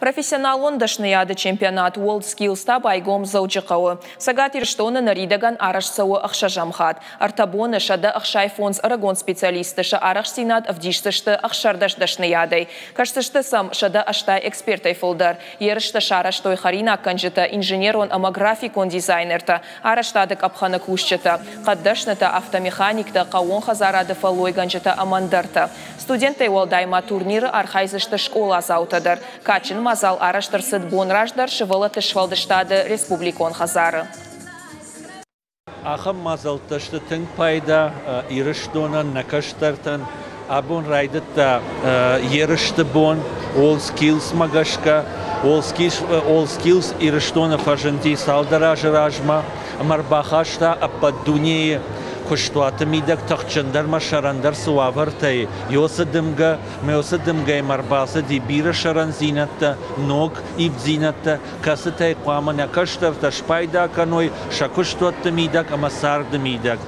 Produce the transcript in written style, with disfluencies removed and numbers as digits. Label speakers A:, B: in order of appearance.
A: Профессионал ондашныяды чемпионат World Skills-та байгом заучықауы. Сагат ирштоны наридаган арашсауы ақшажамхат. Артабоны шады ақшай фонс арагон специалистышы араш синат авдиштышты ақшардашдашныядай. Каштышты сам шады аштай экспертай фылдар. Ерышты шараштой харина канжыта инженерон амаграфикон дизайнерта. Араштадык апханы кушчыта. Қаддашныта автомеханикта қауон хазарады фалой ганжыта амандарта. Студентай уалдайма турниры архайзышты школа заутадар. Качин мазал араштырсыд бонраждар шывылы тышвалдыштады республикон хазары.
B: Ахам мазал тышты тың пайда ирыштонан накаштартан абон райдытта ерышты бон all skills магашка all skills ирыштона фаженти салдаражы ражма марбахашта ападдунии Куштуаты мидак тахчандар машарандар суавартай. Йосадымга марбасы дебира шаран зинатта, ног ив зинатта, касытай куамана каштарта шпайда каной, шакуштуатта мидак амасарда мидак.